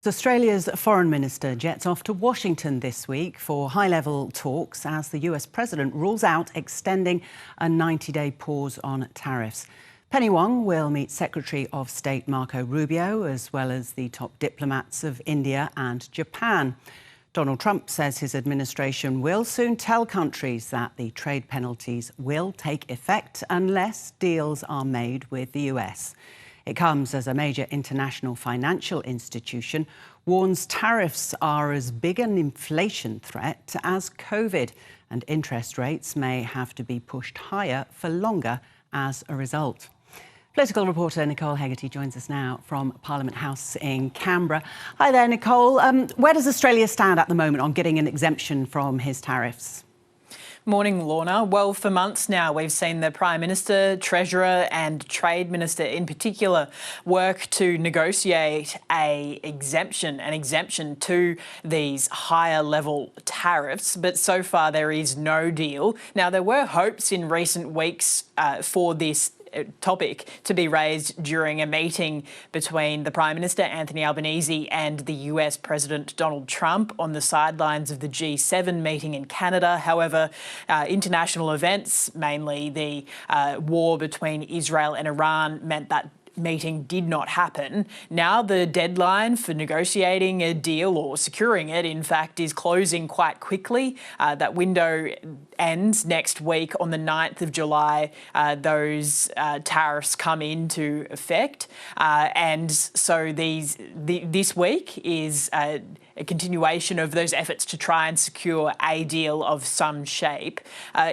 Australia's foreign minister jets off to Washington this week for high-level talks as the US president rules out extending a 90-day pause on tariffs. Penny Wong will meet Secretary of State Marco Rubio, as well as the top diplomats of India and Japan. Donald Trump says his administration will soon tell countries that the trade penalties will take effect unless deals are made with the US. It comes as a major international financial institution warns tariffs are as big an inflation threat as COVID, and interest rates may have to be pushed higher for longer as a result. Political reporter Nicole Hegarty joins us now from Parliament House in Canberra. Hi there, Nicole. Where does Australia stand at the moment on getting an exemption from his tariffs? Morning, Lorna. Well, for months now, we've seen the Prime Minister, Treasurer and Trade Minister in particular work to negotiate an exemption to these higher level tariffs. But so far, there is no deal. Now, there were hopes in recent weeks for this topic to be raised during a meeting between the Prime Minister, Anthony Albanese, and the US President Donald Trump on the sidelines of the G7 meeting in Canada. However, international events, mainly the war between Israel and Iran, meant that meeting did not happen. Now the deadline for negotiating a deal, or securing it, in fact, is closing quite quickly. That window ends next week on the 9th of July. Those tariffs come into effect. And so this week is a continuation of those efforts to try and secure a deal of some shape.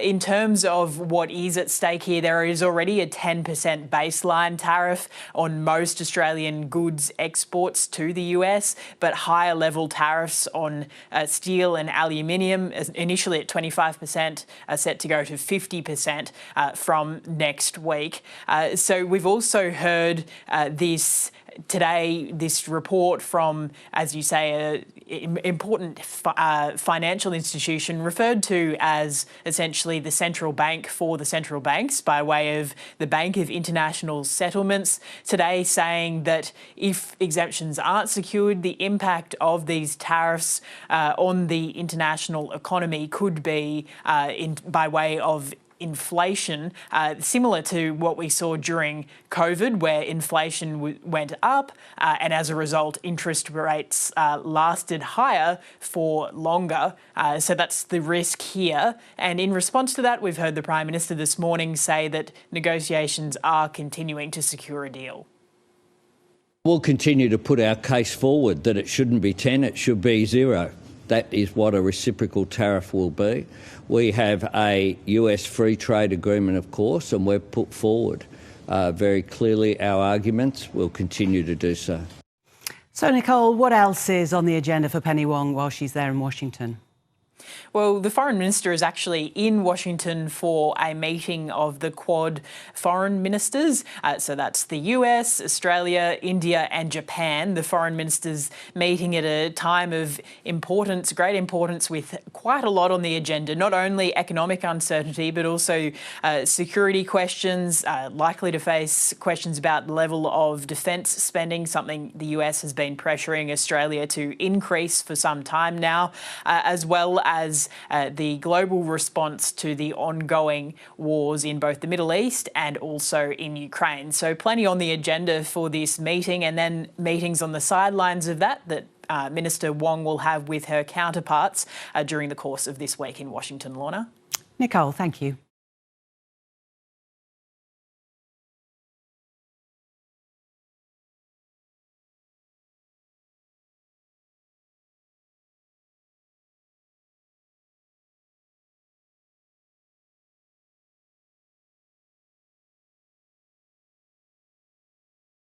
In terms of what is at stake here, there is already a 10% baseline tariff on most Australian goods exports to the US, but higher level tariffs on steel and aluminium, initially at 25%, are set to go to 50% from next week. So we've also heard this report from, as you say, an important financial institution referred to as essentially the central bank for the central banks by way of the Bank of International Settlements, today saying that if exemptions aren't secured, the impact of these tariffs on the international economy could be by way of inflation, similar to what we saw during COVID, where inflation went up and as a result interest rates lasted higher for longer. So that's the risk here. And in response to that, we've heard the Prime Minister this morning say that negotiations are continuing to secure a deal. We'll continue to put our case forward that it shouldn't be 10, it should be 0. That is what a reciprocal tariff will be. We have a US free trade agreement, of course, and we've put forward very clearly our arguments. We'll continue to do so. So, Nicole, what else is on the agenda for Penny Wong while she's there in Washington? Well, the Foreign Minister is actually in Washington for a meeting of the Quad foreign ministers. So that's the US, Australia, India and Japan. The foreign ministers meeting at a time of importance, great importance, with quite a lot on the agenda, not only economic uncertainty, but also security questions, likely to face questions about the level of defence spending, something the US has been pressuring Australia to increase for some time now, as well as the global response to the ongoing wars in both the Middle East and also in Ukraine. So plenty on the agenda for this meeting, and then meetings on the sidelines of that Minister Wong will have with her counterparts during the course of this week in Washington. Lorna? Nicole, thank you.